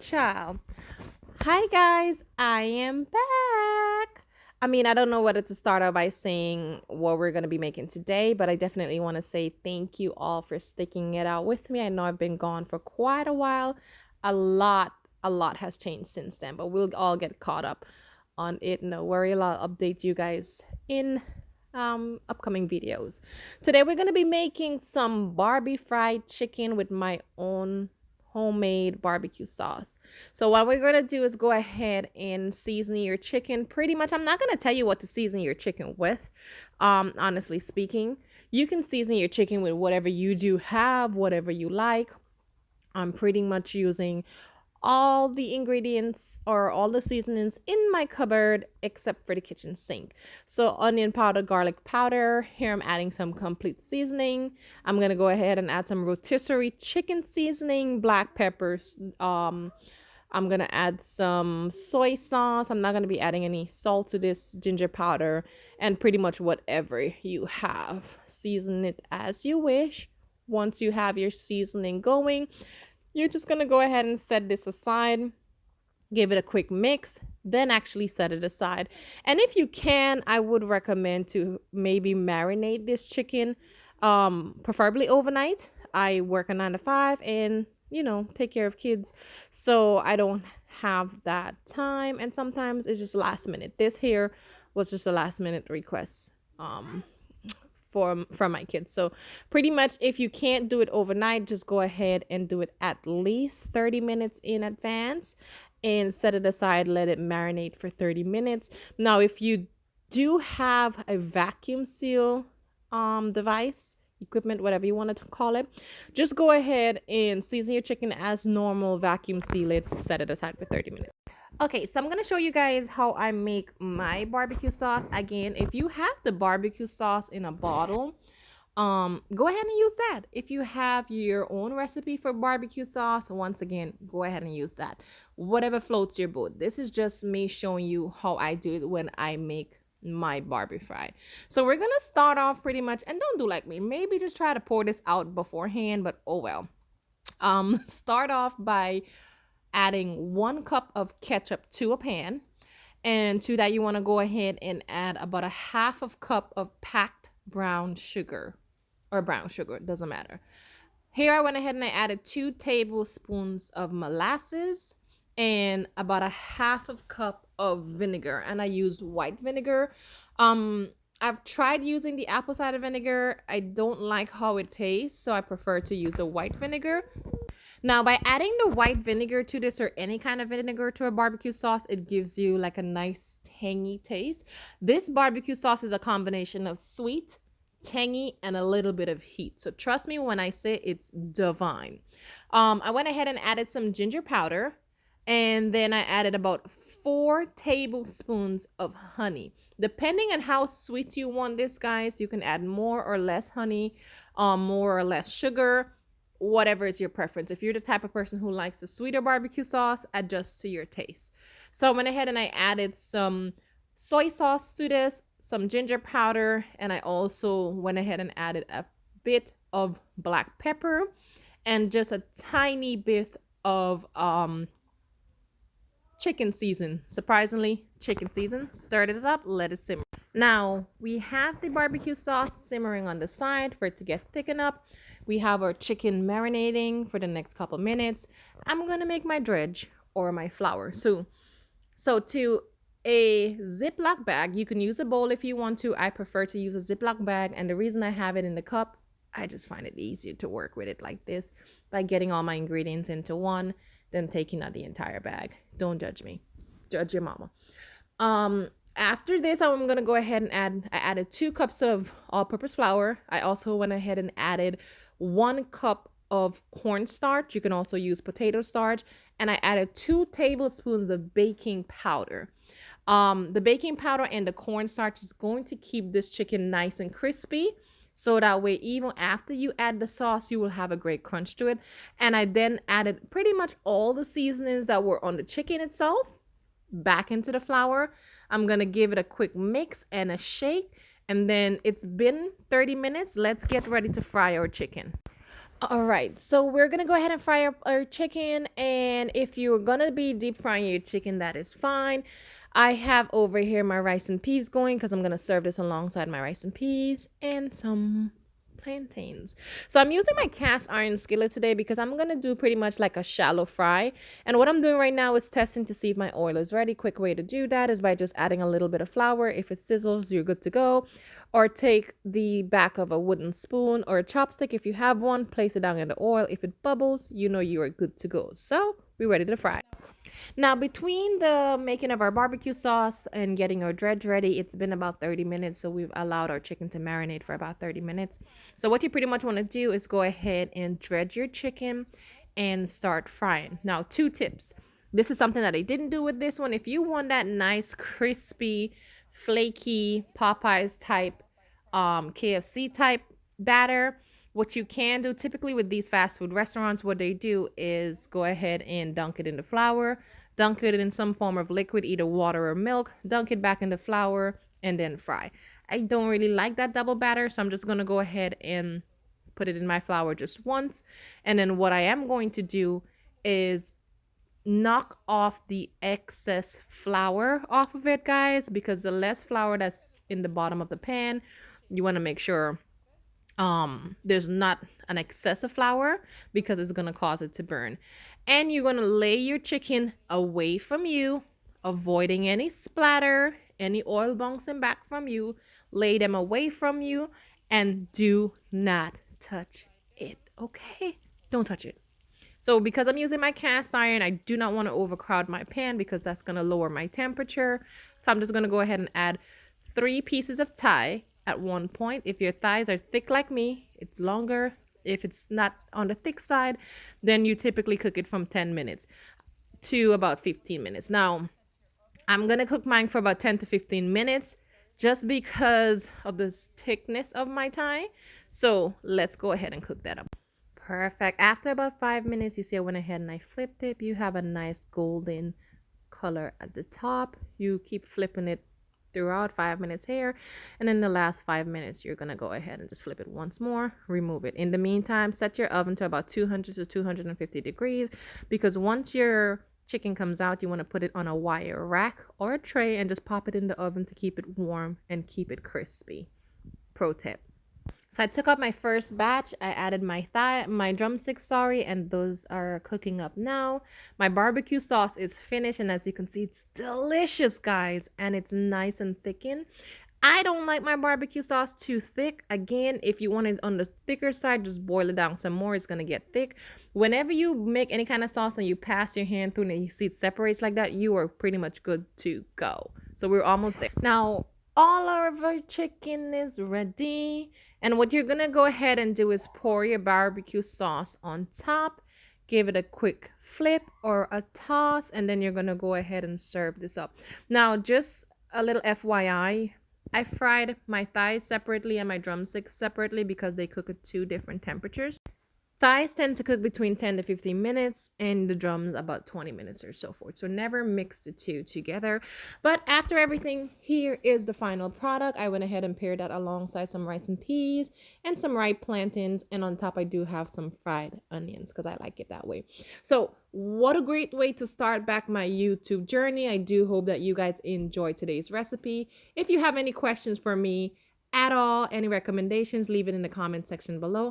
child. Hi guys, I am back. I don't know whether to start out by saying what we're going to be making today, but I definitely want to say thank you all for sticking it out with me. I know I've been gone for quite a while. A lot, a lot has changed since then, but we'll all get caught up on it. No worry, I'll update you guys in upcoming videos. Today we're going to be making some Barbie fried chicken with my own homemade barbecue sauce. So what we're going to do is go ahead and season your chicken. Pretty much, I'm not going to tell you what to season your chicken with. Honestly speaking, you can season your chicken with whatever you do have, whatever you like. I'm pretty much using all the ingredients or all the seasonings in my cupboard except for the kitchen sink. So onion powder, garlic powder. Here I'm adding some complete seasoning. I'm gonna go ahead and add some rotisserie chicken seasoning, black peppers. I'm gonna add some soy sauce. I'm not gonna be adding any salt to this, ginger powder, and pretty much whatever you have. Season it as you wish. Once you have your seasoning going, you're just going to go ahead and set this aside, give it a quick mix, then actually set it aside. And if you can, I would recommend to maybe marinate this chicken, preferably overnight. I work a 9 to 5 and, take care of kids. So I don't have that time. And sometimes it's just last minute. This here was just a last minute request. From my kids. So pretty much if you can't do it overnight, just go ahead and do it at least 30 minutes in advance and set it aside, let it marinate for 30 minutes. Now if you do have a vacuum seal device, equipment, whatever you want to call it, just go ahead and season your chicken as normal, vacuum seal it, set it aside for 30 minutes. Okay, so I'm going to show you guys how I make my barbecue sauce. Again, if you have the barbecue sauce in a bottle, go ahead and use that. If you have your own recipe for barbecue sauce, once again, go ahead and use that. Whatever floats your boat. This is just me showing you how I do it when I make my barbi-fry. So we're going to start off pretty much, and don't do like me. Maybe just try to pour this out beforehand, but oh well. Start off by adding 1 cup of ketchup to a pan, and to that you want to go ahead and add about a half of cup of packed brown sugar, or brown sugar, it doesn't matter. Here I went ahead and I added 2 tablespoons of molasses and about a half of cup of vinegar, and I used white vinegar. I've tried using the apple cider vinegar. I don't like how it tastes, so I prefer to use the white vinegar. Now, by adding the white vinegar to this, or any kind of vinegar to a barbecue sauce, it gives you like a nice tangy taste. This barbecue sauce is a combination of sweet, tangy, and a little bit of heat. So trust me when I say it's divine. I went ahead and added some ginger powder, and then I added about 4 tablespoons of honey. Depending on how sweet you want this, guys, you can add more or less honey, more or less sugar, whatever is your preference. If you're the type of person who likes a sweeter barbecue sauce, adjust to your taste. So I went ahead and I added some soy sauce to this, some ginger powder, and I also went ahead and added a bit of black pepper and just a tiny bit of chicken season. Surprisingly, chicken season. Stir this up, let it simmer. Now we have the barbecue sauce simmering on the side for it to get thickened up. We have our chicken marinating for the next couple minutes. I'm gonna make my dredge, or my flour. So to a Ziploc bag, you can use a bowl if you want to. I prefer to use a Ziploc bag, and the reason I have it in the cup, I just find it easier to work with it like this, by getting all my ingredients into one, then taking out the entire bag. Don't judge me, judge your mama. After this, I'm gonna go ahead and I added 2 cups of all-purpose flour. I also went ahead and added 1 cup of cornstarch. You can also use potato starch, and I added 2 tablespoons of baking powder. The baking powder and the cornstarch is going to keep this chicken nice and crispy, so that way even after you add the sauce, you will have a great crunch to it. And I then added pretty much all the seasonings that were on the chicken itself back into the flour. I'm gonna give it a quick mix and a shake, and then it's been 30 minutes. Let's get ready to fry our chicken. All right, so we're gonna go ahead and fry up our chicken, and if you're gonna be deep frying your chicken, that is fine. I have over here my rice and peas going because I'm gonna serve this alongside my rice and peas and some plantains. So I'm using my cast iron skillet today because I'm gonna do pretty much like a shallow fry. And what I'm doing right now is testing to see if my oil is ready. Quick way to do that is by just adding a little bit of flour. If it sizzles, you're good to go. Or take the back of a wooden spoon or a chopstick if you have one, place it down in the oil. If it bubbles, you know you are good to go. So we're ready to fry. Now, between the making of our barbecue sauce and getting our dredge ready, it's been about 30 minutes. So we've allowed our chicken to marinate for about 30 minutes. So what you pretty much want to do is go ahead and dredge your chicken and start frying. Now, two tips. This is something that I didn't do with this one. If you want that nice, crispy, flaky Popeyes type, KFC type batter, what you can do typically with these fast food restaurants, what they do is go ahead and dunk it in the flour, dunk it in some form of liquid, either water or milk, dunk it back in the flour, and then fry. I don't really like that double batter, so I'm just going to go ahead and put it in my flour just once. And then what I am going to do is knock off the excess flour off of it, guys, because the less flour that's in the bottom of the pan, you want to make sure there's not an excessive flour because it's going to cause it to burn. And you're going to lay your chicken away from you, avoiding any splatter, any oil bouncing back from you. Lay them away from you and do not touch it, okay? Don't touch it. So because I'm using my cast iron, I do not want to overcrowd my pan because that's going to lower my temperature. So I'm just going to go ahead and add 3 pieces of thigh at one point. If your thighs are thick like me, it's longer. If it's not on the thick side, then you typically cook it from 10 minutes to about 15 minutes. Now, I'm going to cook mine for about 10 to 15 minutes just because of the thickness of my thigh. So let's go ahead and cook that up. Perfect. After about 5 minutes, you see I went ahead and I flipped it. You have a nice golden color at the top. You keep flipping it throughout 5 minutes here, and in the last 5 minutes you're gonna go ahead and just flip it once more, remove it. In the meantime, set your oven to about 200 to 250 degrees because once your chicken comes out, you want to put it on a wire rack or a tray and just pop it in the oven to keep it warm and keep it crispy. Pro tip. So I took out my first batch. I added my drumsticks, sorry, and those are cooking up now. My barbecue sauce is finished, and as you can see, it's delicious, guys, and it's nice and thickened. I don't like my barbecue sauce too thick. Again, if you want it on the thicker side, just boil it down some more. It's going to get thick. Whenever you make any kind of sauce and you pass your hand through and you see it separates like that, you are pretty much good to go. So we're almost there. Now, all of our chicken is ready. And what you're going to go ahead and do is pour your barbecue sauce on top. Give it a quick flip or a toss, and then you're going to go ahead and serve this up. Now, just a little FYI, I fried my thighs separately and my drumsticks separately because they cook at 2 different temperatures. Thighs tend to cook between 10 to 15 minutes and the drums about 20 minutes or so forth. So never mix the two together. But after everything, here is the final product. I went ahead and paired that alongside some rice and peas and some ripe plantains. And on top, I do have some fried onions because I like it that way. So what a great way to start back my YouTube journey. I do hope that you guys enjoyed today's recipe. If you have any questions for me, at all, any recommendations, leave it in the comment section below.